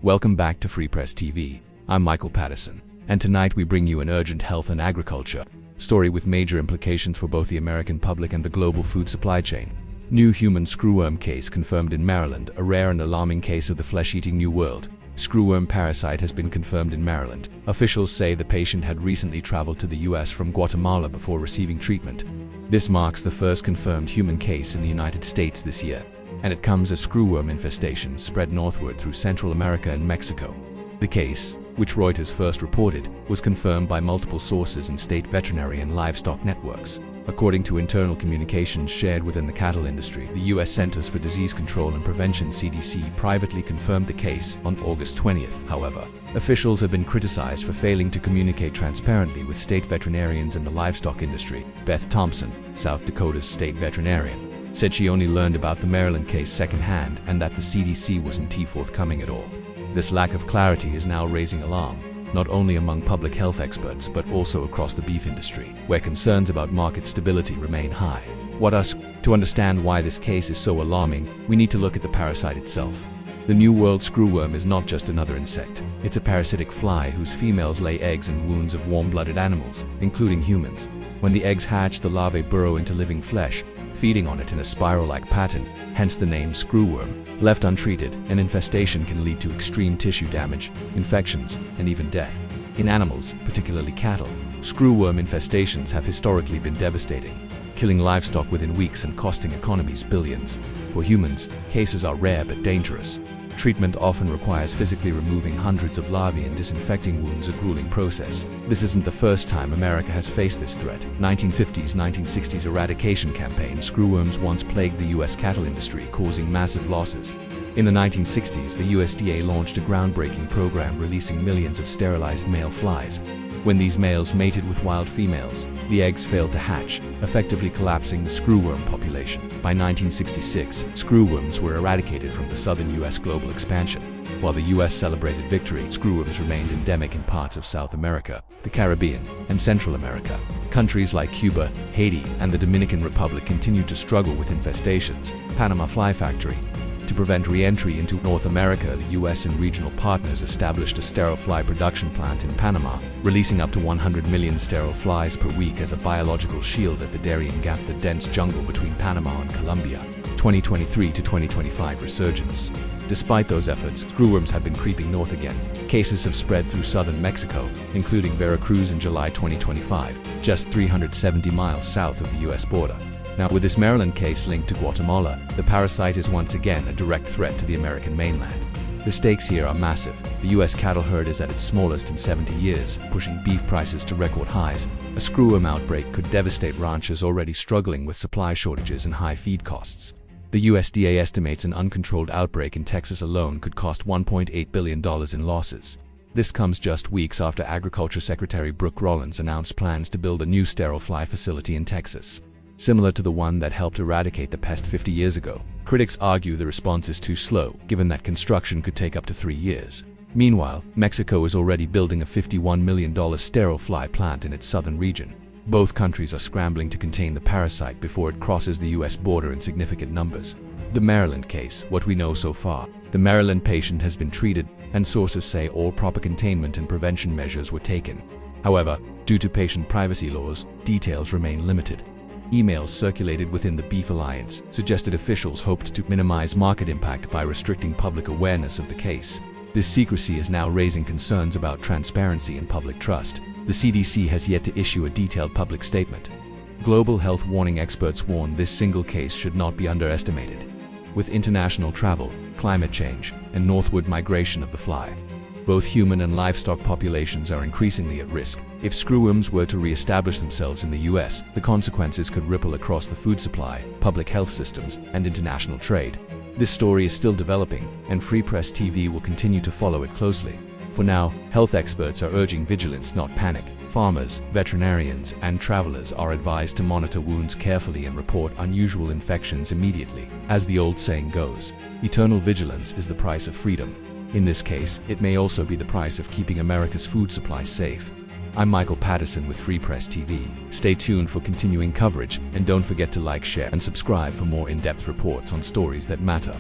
Welcome back to Free Press TV. I'm Michael Patterson, and tonight we bring you an urgent health and agriculture story with major implications for both the American public and the global food supply chain. New human screwworm case confirmed in Maryland, a rare and alarming case of the flesh-eating New World. Screwworm parasite has been confirmed in Maryland. Officials say the patient had recently traveled to the U.S. from Guatemala before receiving treatment. This marks the first confirmed human case in the United States this year, and it comes as screwworm infestations spread northward through Central America and Mexico. The case, which Reuters first reported, was confirmed by multiple sources in state veterinary and livestock networks. According to internal communications shared within the cattle industry, the U.S. Centers for Disease Control and Prevention (CDC) privately confirmed the case on August 20th. However, officials have been criticized for failing to communicate transparently with state veterinarians in the livestock industry. Beth Thompson, South Dakota's state veterinarian, said she only learned about the Maryland case secondhand and that the CDC wasn't forthcoming at all. This lack of clarity is now raising alarm, not only among public health experts but also across the beef industry, where concerns about market stability remain high. To understand why this case is so alarming, we need to look at the parasite itself. The New World screwworm is not just another insect. It's a parasitic fly whose females lay eggs in wounds of warm-blooded animals, including humans. When the eggs hatch, the larvae burrow into living flesh, feeding on it in a spiral-like pattern, hence the name screwworm. Left untreated, an infestation can lead to extreme tissue damage, infections, and even death. In animals, particularly cattle, screwworm infestations have historically been devastating, killing livestock within weeks and costing economies billions. For humans, cases are rare but dangerous. Treatment often requires physically removing hundreds of larvae and disinfecting wounds, a grueling process. This isn't the first time America has faced this threat. 1950s, 1960s eradication campaign. Screwworms once plagued the U.S. cattle industry, causing massive losses. In the 1960s, the USDA launched a groundbreaking program releasing millions of sterilized male flies. When these males mated with wild females, the eggs failed to hatch, effectively collapsing the screwworm population. By 1966, screwworms were eradicated from the southern U.S. global expansion. While the U.S. celebrated victory, screwworms remained endemic in parts of South America, the Caribbean, and Central America. Countries like Cuba, Haiti, and the Dominican Republic continued to struggle with infestations. Panama Fly Factory. To prevent re-entry into North America, the U.S. and regional partners established a sterile fly production plant in Panama, releasing up to 100 million sterile flies per week as a biological shield at the Darien Gap, the dense jungle between Panama and Colombia. 2023 to 2025 resurgence. Despite those efforts, screwworms have been creeping north again. Cases have spread through southern Mexico, including Veracruz in July 2025, just 370 miles south of the U.S. border. Now, with this Maryland case linked to Guatemala, the parasite is once again a direct threat to the American mainland. The stakes here are massive. The U.S. cattle herd is at its smallest in 70 years, pushing beef prices to record highs. A screwworm outbreak could devastate ranchers already struggling with supply shortages and high feed costs. The USDA estimates an uncontrolled outbreak in Texas alone could cost $1.8 billion in losses. This comes just weeks after Agriculture Secretary Brooke Rollins announced plans to build a new sterile fly facility in Texas, similar to the one that helped eradicate the pest 50 years ago. Critics argue the response is too slow, given that construction could take up to 3 years. Meanwhile, Mexico is already building a $51 million sterile fly plant in its southern region. Both countries are scrambling to contain the parasite before it crosses the U.S. border in significant numbers. The Maryland case. What we know so far. The Maryland patient has been treated, and sources say all proper containment and prevention measures were taken. However, due to patient privacy laws, details remain limited. Emails circulated within the Beef Alliance suggested officials hoped to minimize market impact by restricting public awareness of the case. This secrecy is now raising concerns about transparency and public trust. The CDC has yet to issue a detailed public statement. Global health warning experts warn this single case should not be underestimated. With international travel, climate change, and northward migration of the fly, both human and livestock populations are increasingly at risk. If screwworms were to re-establish themselves in the U.S., the consequences could ripple across the food supply, public health systems, and international trade. This story is still developing, and Free Press TV will continue to follow it closely. For now, health experts are urging vigilance, not panic. Farmers, veterinarians, and travelers are advised to monitor wounds carefully and report unusual infections immediately. As the old saying goes, eternal vigilance is the price of freedom. In this case, it may also be the price of keeping America's food supply safe. I'm Michael Patterson with Free Press TV. Stay tuned for continuing coverage, and don't forget to like, share, and subscribe for more in-depth reports on stories that matter.